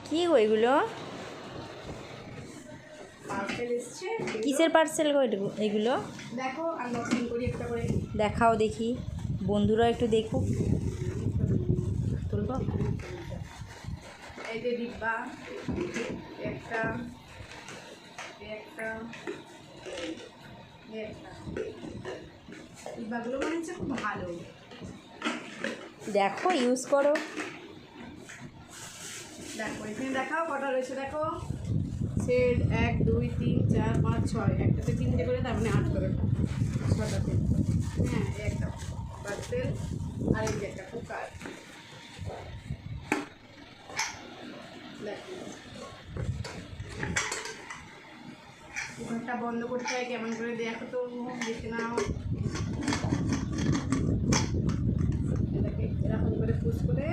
কি গো এগুলো? পার্সেল এসছে। কিসের পার্সেল গো এগুলো? দেখো আনবক্সিং করি একটা করে। দেখাও দেখি, বন্ধুরা একটু দেখুক। তুলব? এই যে ডিব্বা একটা, ডিব্বাগুলো মনে হচ্ছে খুব ভালো। দেখো, ইউজ করো। দেখো এখানে দেখাও কটা রয়েছে, দেখো সেট 1 2 3 4 5 6, একটাতে 3টে করে, তার মানে 8 করে, 6টাতে। হ্যাঁ এই একটা পার্সেল, আর এই যে একটা কুকার। দেখো কুকারটা বন্ধ করতে হয় কেমন করে, দেখো তো, দেখে নাও। এটাকে এরকম করে পুশ করে